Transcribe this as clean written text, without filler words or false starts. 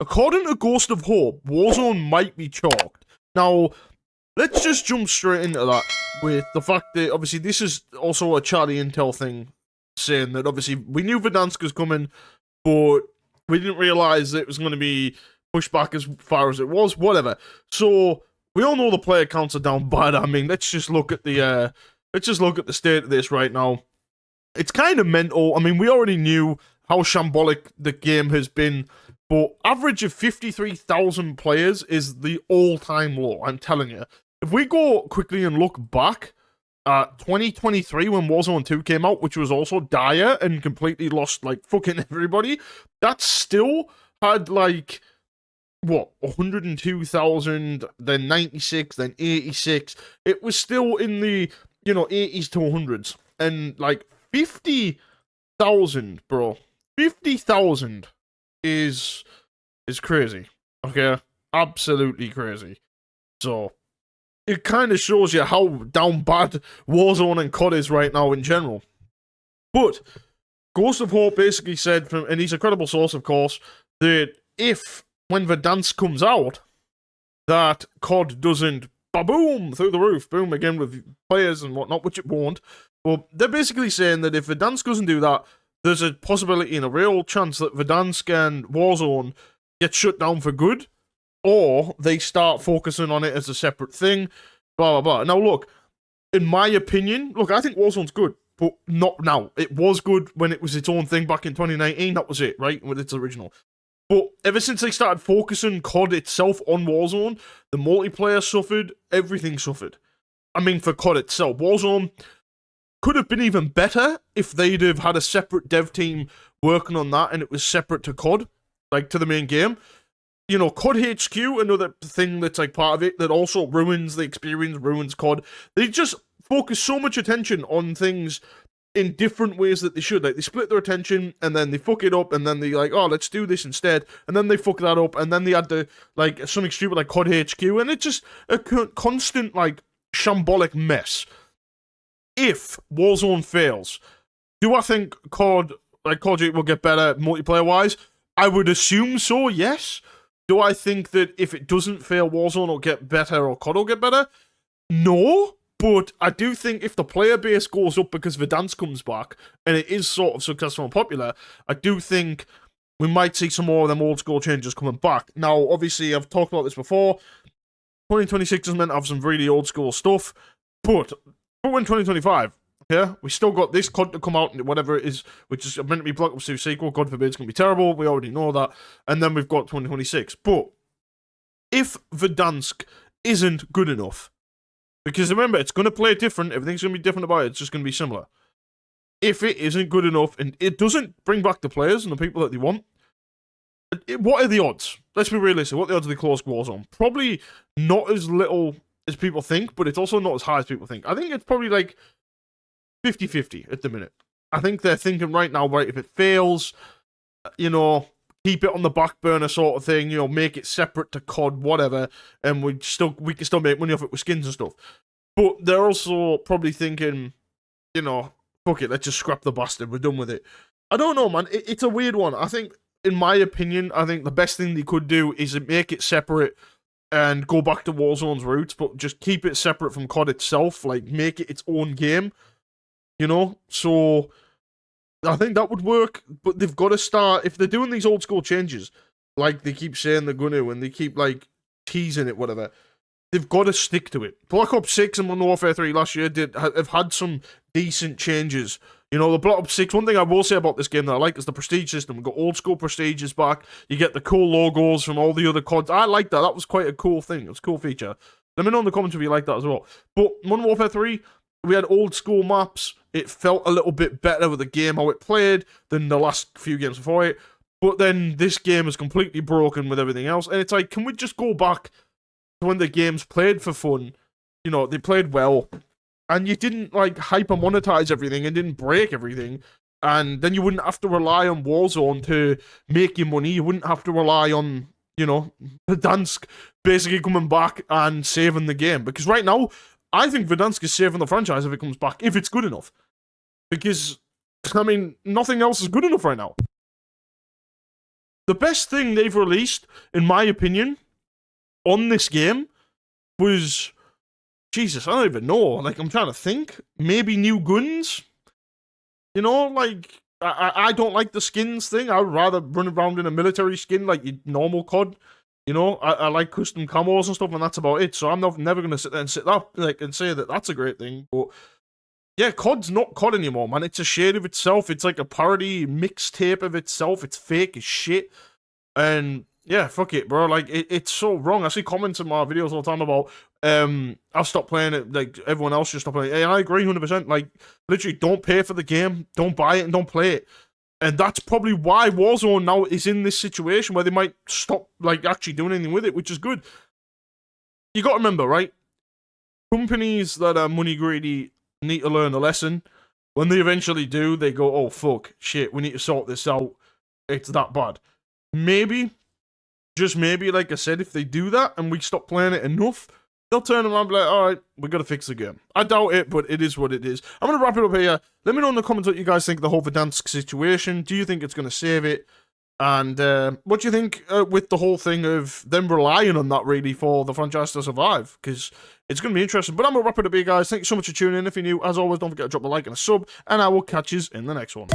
according to Ghost of Hope, Warzone might be chalked. Now, let's just jump straight into that with the fact that obviously this is also a Charlie Intel thing, saying that obviously we knew Verdansk was coming, but we didn't realize that it was going to be pushed back as far as it was. Whatever. So we all know the player counts are down bad. I mean, let's just look at the state of this right now. It's kind of mental. I mean, we already knew how shambolic the game has been, but average of 53,000 players is the all-time low. I'm telling you. If we go quickly and look back at 2023 when Warzone 2 came out, which was also dire and completely lost like fucking everybody, that still had like, what, 102,000, then 96, then 86. It was still in the, 80s to 100s. And like 50,000, bro. 50,000 is crazy. Okay? Absolutely crazy. So it kind of shows you how down bad Warzone and COD is right now in general. But Ghost of Hope basically said, and he's a credible source, of course, that when Verdansk comes out, that COD doesn't boom through the roof, boom again with players and whatnot, which it won't. Well, they're basically saying that if Verdansk doesn't do that, there's a possibility and a real chance that Verdansk and Warzone get shut down for good, or they start focusing on it as a separate thing, blah, blah, blah. Now, look, in my opinion, I think Warzone's good, but not now. It was good when it was its own thing back in 2019. That was it, right? With its original. But ever since they started focusing COD itself on Warzone, the multiplayer suffered, everything suffered. I mean, for COD itself, Warzone could have been even better if they'd have had a separate dev team working on that and it was separate to COD, like to the main game. COD HQ, another thing that's like part of it that also ruins the experience, ruins COD. They just focus so much attention on things in different ways that they should. Like, they split their attention, and then they fuck it up, and then they like, oh, let's do this instead, and then they fuck that up, and then they add the, like, something stupid like COD HQ, and it's just a constant, like, shambolic mess. If Warzone fails, do I think COD will get better multiplayer-wise? I would assume so, yes. Do I think that if it doesn't fail, Warzone will get better or COD will get better? No. But I do think if the player base goes up because Verdansk comes back, and it is sort of successful and popular, I do think we might see some more of them old school changes coming back. Now, obviously, I've talked about this before. 2026 is meant to have some really old school stuff, but we're in 2025. Yeah, we still got this COD to come out, and whatever it is, which is meant to be Black Ops 2 sequel. God forbid it's going to be terrible. We already know that. And then we've got 2026. But if Verdansk isn't good enough, because remember, it's going to play different. Everything's going to be different about it. It's just going to be similar. If it isn't good enough and it doesn't bring back the players and the people that they want, what are the odds? Let's be realistic. What are the odds of the close Warzone? Probably not as little as people think, but it's also not as high as people think. I think it's probably like 50-50 at the minute. I think they're thinking right now, right, if it fails, keep it on the back burner sort of thing, make it separate to COD, whatever, and we can still make money off it with skins and stuff. But they're also probably thinking, fuck it, let's just scrap the bastard, we're done with it. I don't know, man, it's a weird one. I think, in my opinion, I think the best thing they could do is make it separate and go back to Warzone's roots, but just keep it separate from COD itself, like, make it its own game, so I think that would work, but they've got to start, if they're doing these old school changes, like they keep saying they're going to, and they keep, like, teasing it, whatever, they've got to stick to it. Black Ops 6 and Modern Warfare 3 last year have had some decent changes. The Black Ops 6, one thing I will say about this game that I like is the prestige system. We've got old school prestiges back, you get the cool logos from all the other CODs. I like that was quite a cool thing, it was a cool feature. Let me know in the comments if you like that as well. But Modern Warfare 3, we had old school maps. It felt a little bit better with the game, how it played, than the last few games before it. But then this game is completely broken with everything else. And it's like, can we just go back to when the games played for fun? They played well. And you didn't, like, hyper monetize everything and didn't break everything. And then you wouldn't have to rely on Warzone to make you money. You wouldn't have to rely on, Verdansk basically coming back and saving the game. Because right now, I think Verdansk is saving the franchise if it comes back, if it's good enough. Because, I mean, nothing else is good enough right now. The best thing they've released, in my opinion, on this game was, Jesus, I don't even know. Like, I'm trying to think. Maybe new guns? You know, like, I don't like the skins thing. I would rather run around in a military skin like your normal COD. You know, I like custom camos and stuff, and that's about it. So I'm never going to sit there and say that that's a great thing. But yeah, COD's not COD anymore, man. It's a shade of itself. It's like a parody mixtape of itself. It's fake as shit. And yeah, fuck it, bro. Like, it's so wrong. I see comments in my videos all the time about, I'll stop playing it, like, everyone else should stop playing it. And I agree 100%. Like, literally, don't pay for the game, don't buy it, and don't play it. And that's probably why Warzone now is in this situation where they might stop, like, actually doing anything with it, which is good. You gotta remember, right? Companies that are money greedy need to learn a lesson. When they eventually do, they go, oh, fuck, shit, we need to sort this out. It's that bad. Maybe, just maybe, like I said, if they do that and we stop playing it enough, they'll turn around and be like, alright, we gotta fix the game. I doubt it, but it is what it is. I'm gonna wrap it up here. Let me know in the comments what you guys think of the whole Verdansk situation. Do you think it's gonna save it? And what do you think with the whole thing of them relying on that, really, for the franchise to survive? Because it's going to be interesting. But I'm going to wrap it up here, guys. Thank you so much for tuning in. If you're new, as always, don't forget to drop a like and a sub. And I will catch you in the next one.